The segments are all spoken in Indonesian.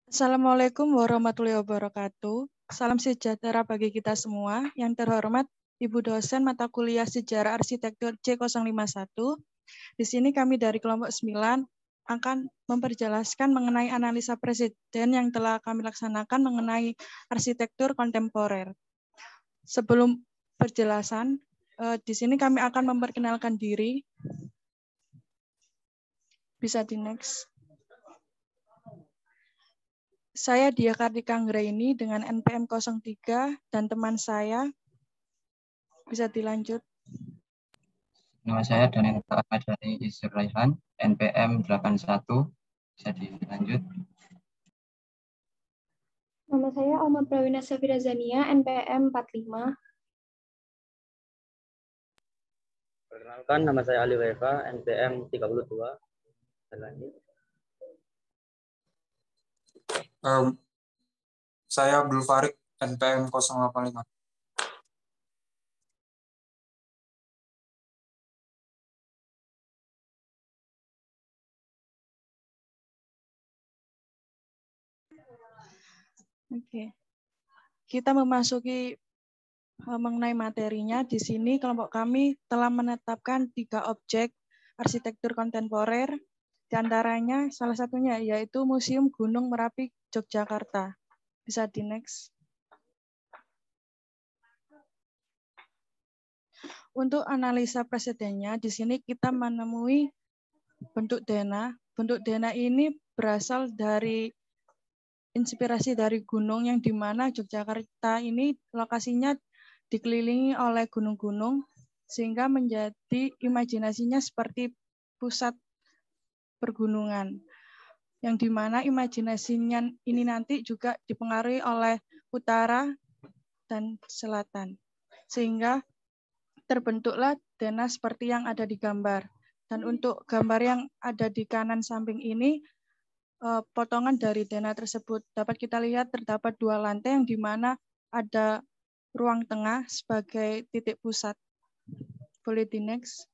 Assalamualaikum warahmatullahi wabarakatuh. Salam sejahtera bagi kita semua. Yang terhormat Ibu dosen mata kuliah Sejarah Arsitektur C051. Di sini kami dari kelompok 9 akan memperjelaskan mengenai analisa presiden yang telah kami laksanakan mengenai arsitektur kontemporer. Sebelum perjelasan, di sini kami akan memperkenalkan diri. Bisa di next. Saya Dia Kartika Anggraini dengan NPM 03 dan teman saya. Bisa dilanjut. Nama saya Danendra Madani Isir Raihan, NPM 81. Bisa dilanjut. Nama saya Alma Prawina Safira Zania, NPM 45. Perkenalkan, nama saya Ali Weva, NPM 32. Lanjut. Saya Abdul Farid, NPM 085. Oke. Kita memasuki mengenai materinya. Di sini kelompok kami telah menetapkan 3 objek arsitektur kontemporer. Di antaranya salah satunya yaitu Museum Gunung Merapi Yogyakarta. Bisa di next. Untuk analisa presidennya, di sini kita menemui bentuk dena. Bentuk dena ini berasal dari inspirasi dari gunung yang dimana Yogyakarta ini lokasinya dikelilingi oleh gunung-gunung sehingga menjadi imajinasinya seperti pusat pergunungan yang dimana imajinasinya ini nanti juga dipengaruhi oleh utara dan selatan sehingga terbentuklah dena seperti yang ada di gambar. Dan untuk gambar yang ada di kanan samping ini potongan dari dena tersebut. Dapat kita lihat terdapat 2 lantai yang dimana ada ruang tengah sebagai titik pusat. Boleh di next.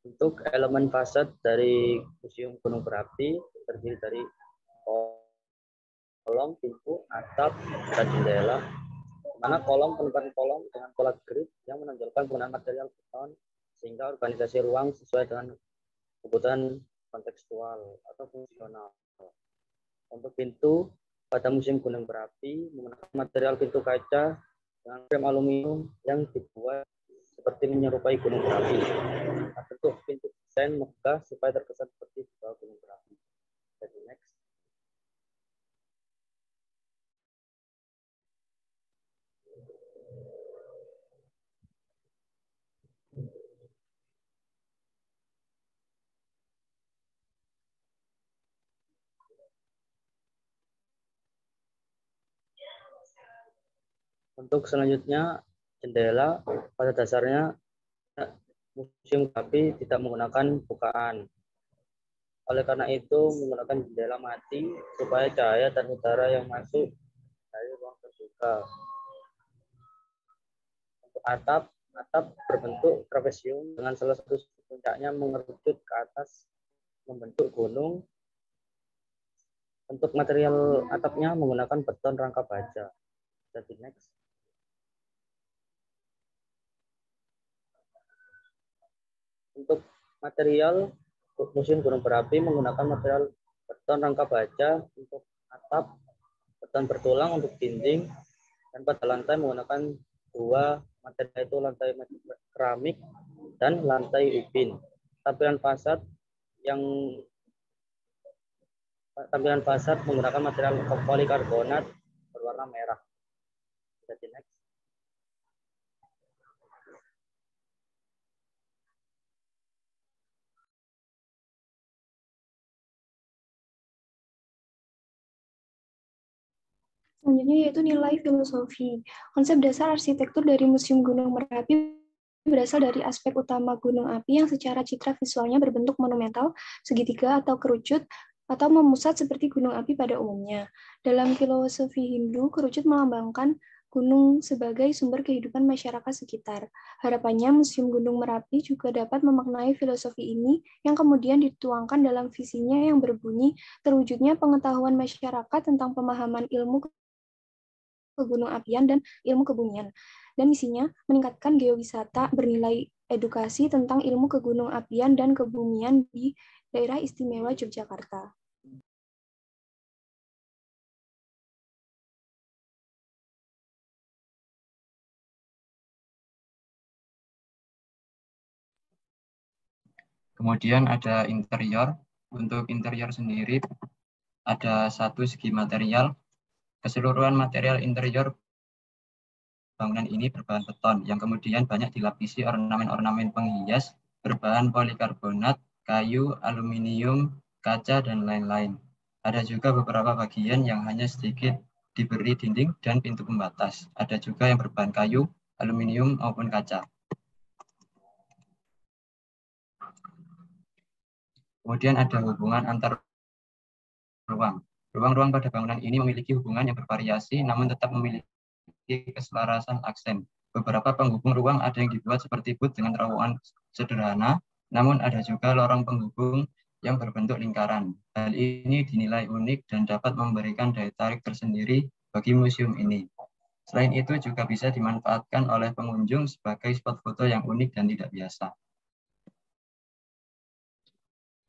Untuk elemen fasad dari Museum Gunung Merapi terdiri dari kolom, pintu, atap, dan jendela. Mana kolom penempatan kolom dengan pola grid yang menonjolkan penggunaan material beton sehingga organisasi ruang sesuai dengan kebutuhan kontekstual atau fungsional. Untuk pintu pada Museum Gunung Merapi menggunakan material pintu kaca dengan frame aluminium yang dibuat seperti menyerupai gunung berapi. Nah, bentuk pintu desain megah supaya terkesan seperti di bawah gunung berapi. Jadi next. Untuk selanjutnya jendela pada dasarnya Museum Merapi tidak menggunakan bukaan. Oleh karena itu menggunakan jendela mati supaya cahaya dan udara yang masuk dari ruang terbuka. Untuk atap berbentuk trapesium dengan salah satu puncaknya mengerucut ke atas membentuk gunung. Untuk material atapnya menggunakan beton rangka baja. Jadi next. Untuk material Museum Gunung Merapi menggunakan material beton rangka baja untuk atap, beton bertulang untuk dinding, dan pada lantai menggunakan 2 material itu lantai keramik dan lantai ubin. Tampilan fasad menggunakan material polikarbonat berwarna merah. Jadi next. Selanjutnya yaitu nilai filosofi. Konsep dasar arsitektur dari Museum Gunung Merapi berasal dari aspek utama gunung api yang secara citra visualnya berbentuk monumental, segitiga atau kerucut, atau memusat seperti gunung api pada umumnya. Dalam filosofi Hindu, kerucut melambangkan gunung sebagai sumber kehidupan masyarakat sekitar. Harapannya, Museum Gunung Merapi juga dapat memaknai filosofi ini yang kemudian dituangkan dalam visinya yang berbunyi terwujudnya pengetahuan masyarakat tentang pemahaman ilmu kegunung apian dan ilmu kebumian. Dan misinya meningkatkan geowisata bernilai edukasi tentang ilmu kegunung apian dan kebumian di Daerah Istimewa Yogyakarta. Kemudian ada interior. Untuk interior sendiri ada satu segi material. Keseluruhan material interior bangunan ini berbahan beton yang kemudian banyak dilapisi ornamen-ornamen penghias berbahan polikarbonat, kayu, aluminium, kaca, dan lain-lain. Ada juga beberapa bagian yang hanya sedikit diberi dinding dan pintu pembatas. Ada juga yang berbahan kayu, aluminium, maupun kaca. Kemudian ada hubungan antar ruang. Ruang-ruang pada bangunan ini memiliki hubungan yang bervariasi, namun tetap memiliki keselarasan aksen. Beberapa penghubung ruang ada yang dibuat seperti but dengan terowongan sederhana, namun ada juga lorong penghubung yang berbentuk lingkaran. Hal ini dinilai unik dan dapat memberikan daya tarik tersendiri bagi museum ini. Selain itu juga bisa dimanfaatkan oleh pengunjung sebagai spot foto yang unik dan tidak biasa.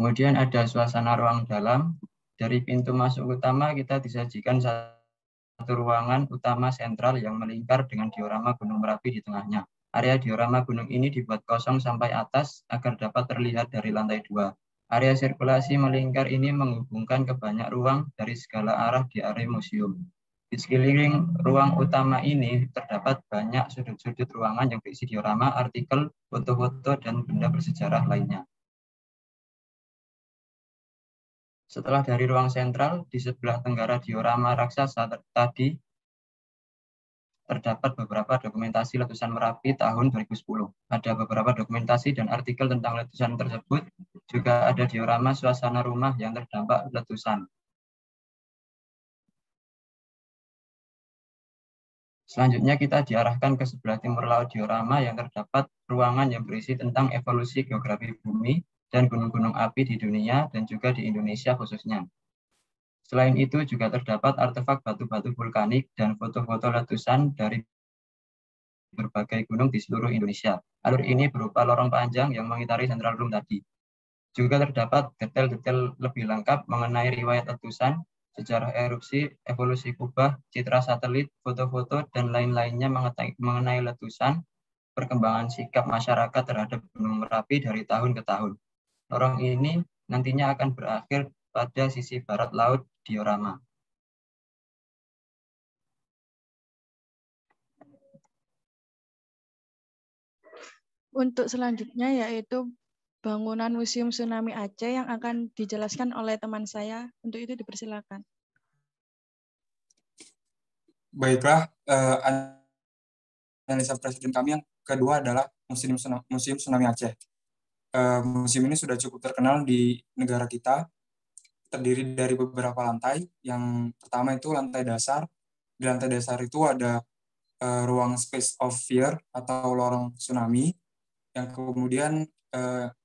Kemudian ada suasana ruang dalam. Dari pintu masuk utama kita disajikan satu ruangan utama sentral yang melingkar dengan diorama Gunung Merapi di tengahnya. Area diorama gunung ini dibuat kosong sampai atas agar dapat terlihat dari lantai 2. Area sirkulasi melingkar ini menghubungkan ke banyak ruang dari segala arah di area museum. Di sekeliling ruang utama ini terdapat banyak sudut-sudut ruangan yang berisi diorama, artikel, foto-foto, dan benda bersejarah lainnya. Setelah dari ruang sentral, di sebelah tenggara diorama raksasa tadi, terdapat beberapa dokumentasi letusan Merapi tahun 2010. Ada beberapa dokumentasi dan artikel tentang letusan tersebut. Juga ada diorama suasana rumah yang terdampak letusan. Selanjutnya kita diarahkan ke sebelah timur laut diorama yang terdapat ruangan yang berisi tentang evolusi geografi bumi dan gunung-gunung api di dunia dan juga di Indonesia khususnya. Selain itu juga terdapat artefak batu-batu vulkanik dan foto-foto letusan dari berbagai gunung di seluruh Indonesia. Alur ini berupa lorong panjang yang mengitari Central Room tadi. Juga terdapat detail-detail lebih lengkap mengenai riwayat letusan, sejarah erupsi, evolusi kubah, citra satelit, foto-foto, dan lain-lainnya mengenai letusan, perkembangan sikap masyarakat terhadap Gunung Merapi dari tahun ke tahun. Lorong ini nantinya akan berakhir pada sisi barat laut diorama. Untuk selanjutnya yaitu bangunan Museum Tsunami Aceh yang akan dijelaskan oleh teman saya. Untuk itu dipersilakan. Baiklah, analisa presiden kami yang kedua adalah Museum Tsunami Aceh. Museum ini sudah cukup terkenal di negara kita, terdiri dari beberapa lantai. Yang pertama itu lantai dasar. Di lantai dasar itu ada ruang Space of Fear atau lorong tsunami, yang kemudian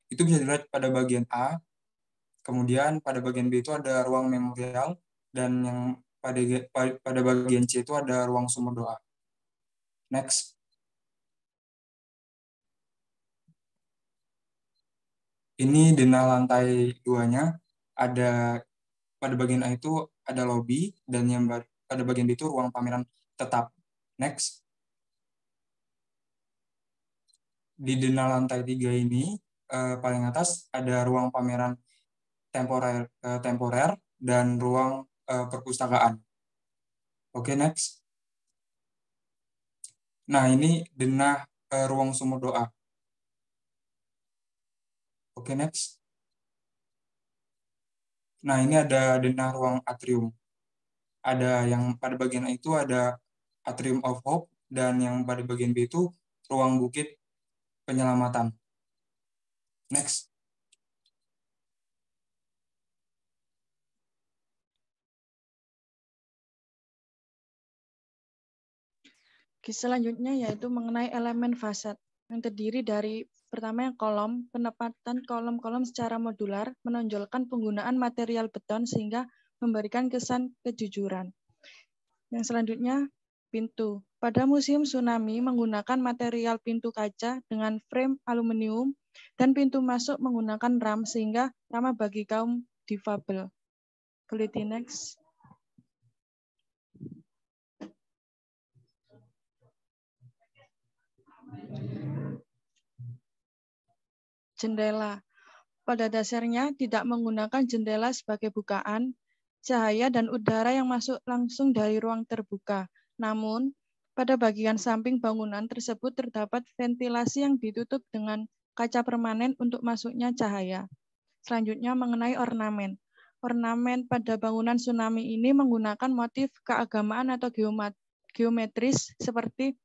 itu bisa dilihat pada bagian A. Kemudian pada bagian B itu ada ruang memorial, dan yang pada bagian C itu ada ruang sumur doa. Next. Ini denah lantai 2-nya, ada pada bagian A itu ada lobby, dan yang pada bagian B itu ruang pameran tetap. Next. Di denah lantai 3 ini, paling atas ada ruang pameran temporer dan ruang perpustakaan. Oke, next. Nah, ini denah ruang sumur doa. Oke, next. Nah, ini ada denah ruang atrium. Ada yang pada bagian A itu ada Atrium of Hope, dan yang pada bagian B itu ruang bukit penyelamatan. Next. Selanjutnya yaitu mengenai elemen fasad yang terdiri dari pertama yang kolom, penempatan kolom-kolom secara modular menonjolkan penggunaan material beton sehingga memberikan kesan kejujuran. Yang selanjutnya pintu. Pada Museum Tsunami menggunakan material pintu kaca dengan frame aluminium dan pintu masuk menggunakan ram sehingga ramah bagi kaum difabel. Boleh di next. Jendela. Pada dasarnya tidak menggunakan jendela sebagai bukaan, cahaya dan udara yang masuk langsung dari ruang terbuka. Namun, pada bagian samping bangunan tersebut terdapat ventilasi yang ditutup dengan kaca permanen untuk masuknya cahaya. Selanjutnya mengenai ornamen. Ornamen pada bangunan Tsunami ini menggunakan motif keagamaan atau geometris seperti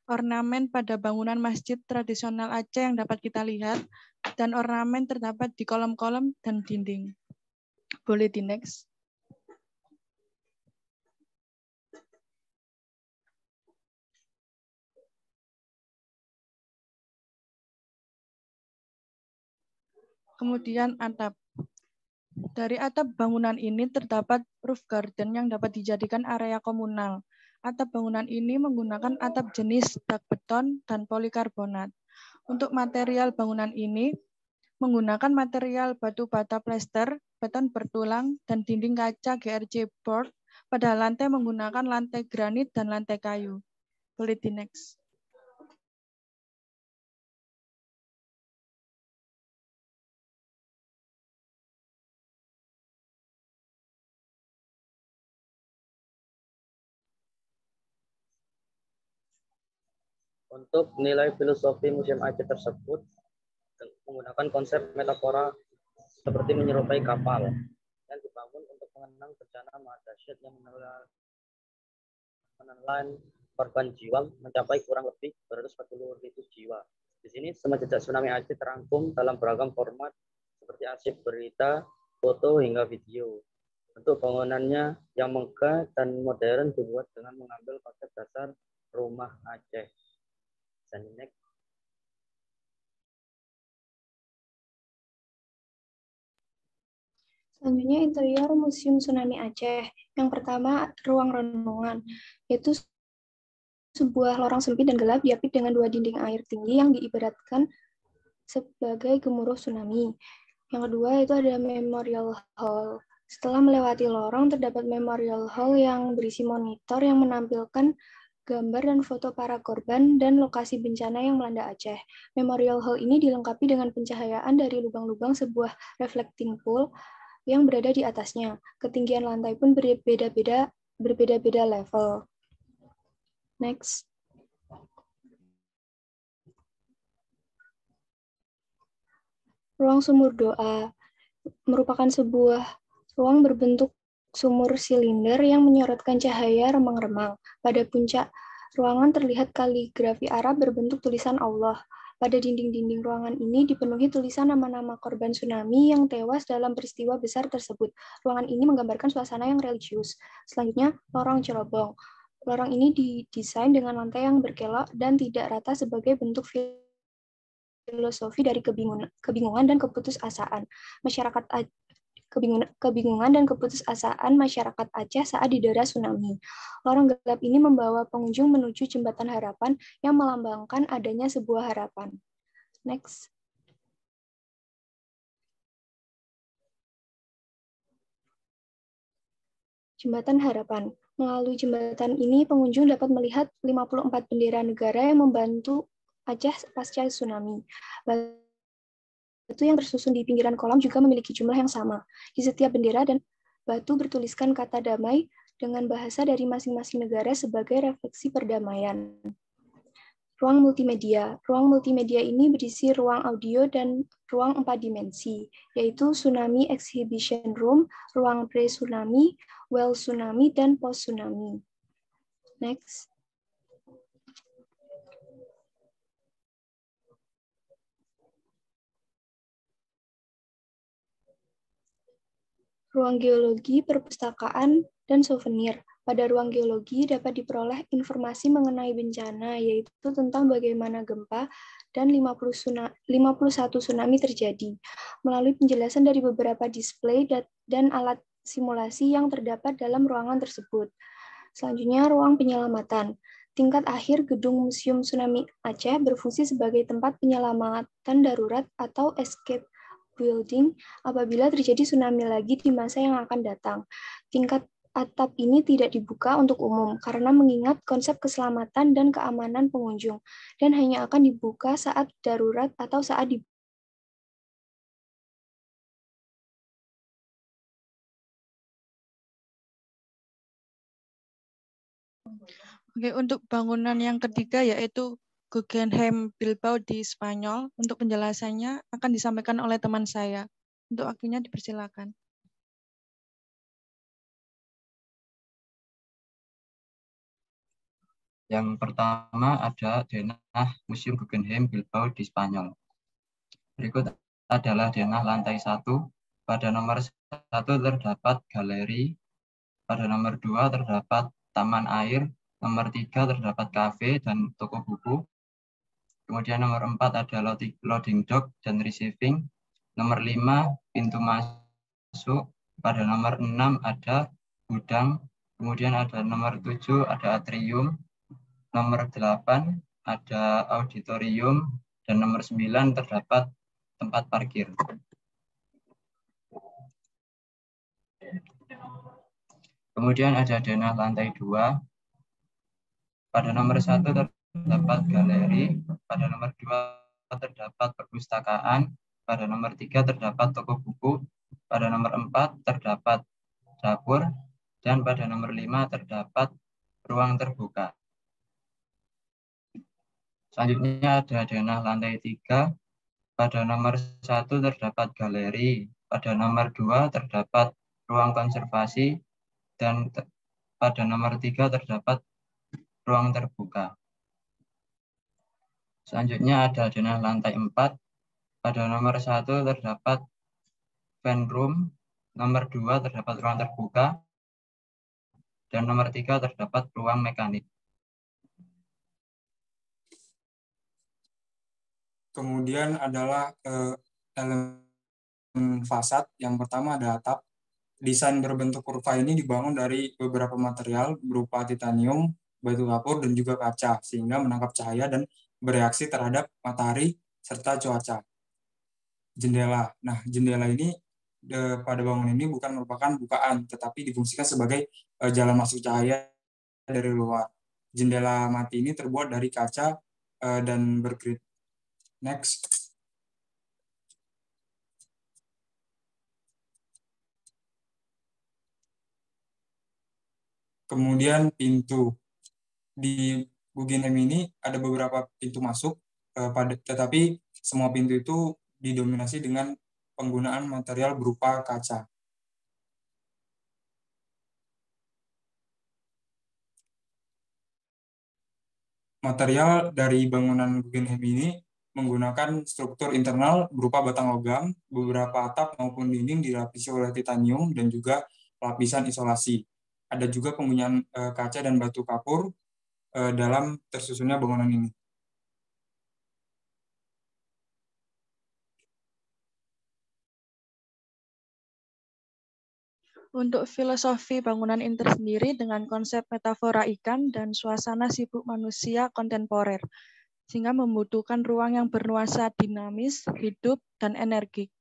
ornamen pada bangunan masjid tradisional Aceh yang dapat kita lihat, dan ornamen terdapat di kolom-kolom dan dinding. Boleh di next. Kemudian atap. Dari atap bangunan ini terdapat roof garden yang dapat dijadikan area komunal. Atap bangunan ini menggunakan atap jenis bak beton dan polikarbonat. Untuk material bangunan ini menggunakan material batu bata plester, beton bertulang, dan dinding kaca GRC board. Pada lantai menggunakan lantai granit dan lantai kayu. Boleh di next. Untuk nilai filosofi Museum Aceh tersebut menggunakan konsep metafora seperti menyerupai kapal yang dibangun untuk mengenang bencana dahsyat yang menelan korban jiwa mencapai kurang lebih 240.000 jiwa. Di sini semua jejak tsunami Aceh terangkum dalam beragam format seperti arsip berita, foto hingga video. Untuk bangunannya yang megah dan modern dibuat dengan mengambil konsep dasar rumah Aceh. Next. Selanjutnya interior Museum Tsunami Aceh. Yang pertama, ruang renungan, yaitu sebuah lorong sempit dan gelap diapit dengan 2 dinding air tinggi yang diibaratkan sebagai gemuruh tsunami. Yang kedua itu ada Memorial Hall. Setelah melewati lorong, terdapat Memorial Hall yang berisi monitor yang menampilkan gambar dan foto para korban dan lokasi bencana yang melanda Aceh. Memorial Hall ini dilengkapi dengan pencahayaan dari lubang-lubang sebuah reflecting pool yang berada di atasnya. Ketinggian lantai pun berbeda-beda level. Next. Ruang sumur doa merupakan sebuah ruang berbentuk sumur silinder yang menyorotkan cahaya remang-remang. Pada puncak ruangan terlihat kaligrafi Arab berbentuk tulisan Allah. Pada dinding-dinding ruangan ini dipenuhi tulisan nama-nama korban tsunami yang tewas dalam peristiwa besar tersebut. Ruangan ini menggambarkan suasana yang religius. Selanjutnya, lorong cerobong. Lorong ini didesain dengan lantai yang berkelok dan tidak rata sebagai bentuk filosofi dari kebingungan dan keputusasaan masyarakat Aceh saat didera tsunami. Lorong gelap ini membawa pengunjung menuju jembatan harapan yang melambangkan adanya sebuah harapan. Next. Jembatan Harapan. Melalui jembatan ini, pengunjung dapat melihat 54 bendera negara yang membantu Aceh pasca tsunami. Batu yang tersusun di pinggiran kolam juga memiliki jumlah yang sama. Di setiap bendera dan batu bertuliskan kata damai dengan bahasa dari masing-masing negara sebagai refleksi perdamaian. Ruang multimedia. Ruang multimedia ini berisi ruang audio dan ruang 4 dimensi, yaitu Tsunami Exhibition Room, ruang pre-tsunami, well tsunami, dan post-tsunami. Next. Ruang geologi, perpustakaan, dan souvenir. Pada ruang geologi dapat diperoleh informasi mengenai bencana, yaitu tentang bagaimana gempa dan 51 tsunami terjadi, melalui penjelasan dari beberapa display dan alat simulasi yang terdapat dalam ruangan tersebut. Selanjutnya, ruang penyelamatan. Tingkat akhir gedung Museum Tsunami Aceh berfungsi sebagai tempat penyelamatan darurat atau escape building apabila terjadi tsunami lagi di masa yang akan datang. Tingkat atap ini tidak dibuka untuk umum karena mengingat konsep keselamatan dan keamanan pengunjung dan hanya akan dibuka saat darurat atau saat Oke, untuk bangunan yang ketiga yaitu Guggenheim Bilbao di Spanyol. Untuk penjelasannya akan disampaikan oleh teman saya. Untuk waktunya dipersilakan. Yang pertama ada denah Museum Guggenheim Bilbao di Spanyol. Berikut adalah denah lantai 1. Pada nomor 1 terdapat galeri, pada nomor 2 terdapat taman air, nomor 3 terdapat kafe dan toko buku. Kemudian nomor 4 ada loading dock dan receiving. Nomor 5 pintu masuk. Pada nomor 6 ada gudang. Kemudian ada nomor 7 ada atrium. Nomor 8 ada auditorium, dan nomor 9 terdapat tempat parkir. Kemudian ada denah lantai 2. Pada nomor 1 terdapat galeri, pada nomor 2 terdapat perpustakaan, pada nomor 3 terdapat toko buku, pada nomor 4 terdapat dapur, dan pada nomor 5 terdapat ruang terbuka. Selanjutnya ada denah lantai 3. Pada nomor 1 terdapat galeri, pada nomor 2 terdapat ruang konservasi, dan pada nomor 3 terdapat ruang terbuka. Selanjutnya ada denah lantai 4. Pada nomor 1 terdapat fan room, nomor 2 terdapat ruang terbuka, dan nomor 3 terdapat ruang mekanik. Kemudian adalah elemen fasad. Yang pertama ada atap. Desain berbentuk kurva ini dibangun dari beberapa material berupa titanium, batu kapur, dan juga kaca, sehingga menangkap cahaya dan bereaksi terhadap matahari serta cuaca. Jendela. Nah, jendela ini pada bangunan ini bukan merupakan bukaan, tetapi difungsikan sebagai jalan masuk cahaya dari luar. Jendela mati ini terbuat dari kaca dan bergrid. Next. Kemudian pintu. Di Guggenheim ini ada beberapa pintu masuk, tetapi semua pintu itu didominasi dengan penggunaan material berupa kaca. Material dari bangunan Guggenheim ini menggunakan struktur internal berupa batang logam, beberapa atap maupun dinding dilapisi oleh titanium, dan juga lapisan isolasi. Ada juga penggunaan kaca dan batu kapur dalam tersusunnya bangunan ini. Untuk filosofi bangunan ini tersendiri dengan konsep metafora ikan dan suasana sibuk manusia kontemporer, sehingga membutuhkan ruang yang bernuansa dinamis, hidup, dan energi.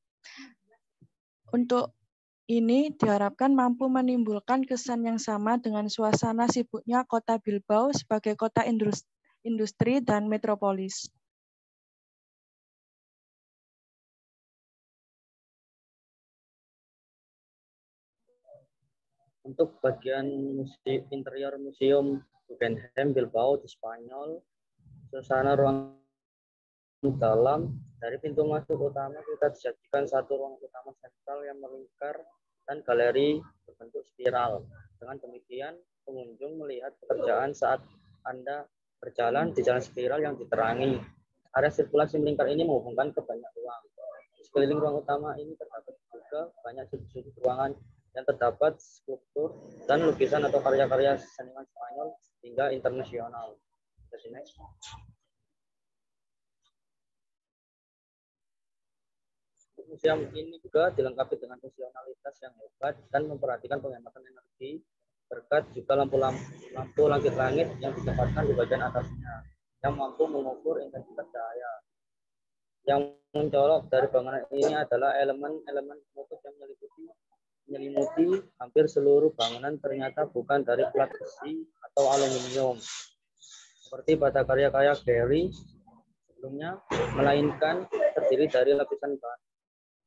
Untuk ini diharapkan mampu menimbulkan kesan yang sama dengan suasana sibuknya kota Bilbao sebagai kota industri dan metropolis. Untuk bagian interior Museum Guggenheim Bilbao di Spanyol, suasana ruang dalam, dari pintu masuk utama kita disajikan satu ruang utama sentral yang melingkar dan galeri berbentuk spiral. Dengan demikian, pengunjung melihat pekerjaan saat Anda berjalan di jalan spiral yang diterangi. Area sirkulasi melingkar ini menghubungkan ke banyak ruang. Sekeliling ruang utama ini terdapat juga banyak sudut-sudut ruangan yang terdapat skulptur dan lukisan atau karya-karya seniman Spanyol hingga internasional. Next. Museum ini juga dilengkapi dengan fungsionalitas yang hebat dan memperhatikan penghematan energi berkat juga lampu langit-langit yang ditempatkan di bagian atasnya yang mampu mengukur intensitas cahaya. Yang mencolok dari bangunan ini adalah elemen-elemen penutup yang menyelimuti hampir seluruh bangunan ternyata bukan dari plat besi atau aluminium seperti pada karya-karya Gehry sebelumnya, melainkan terdiri dari lapisan bahan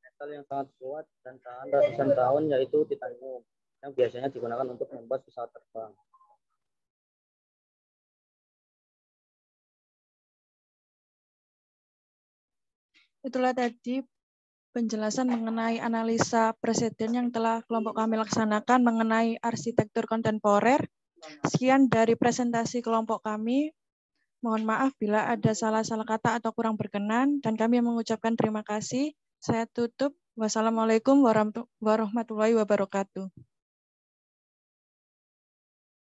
metal yang sangat kuat dan tahan ratusan tahun, yaitu titanium yang biasanya digunakan untuk membuat pesawat terbang. Itulah tadi penjelasan mengenai analisa preseden yang telah kelompok kami laksanakan mengenai arsitektur kontemporer. Sekian dari presentasi kelompok kami. Mohon maaf bila ada salah-salah kata atau kurang berkenan, dan kami mengucapkan terima kasih. Saya tutup. Wassalamualaikum warahmatullahi wabarakatuh.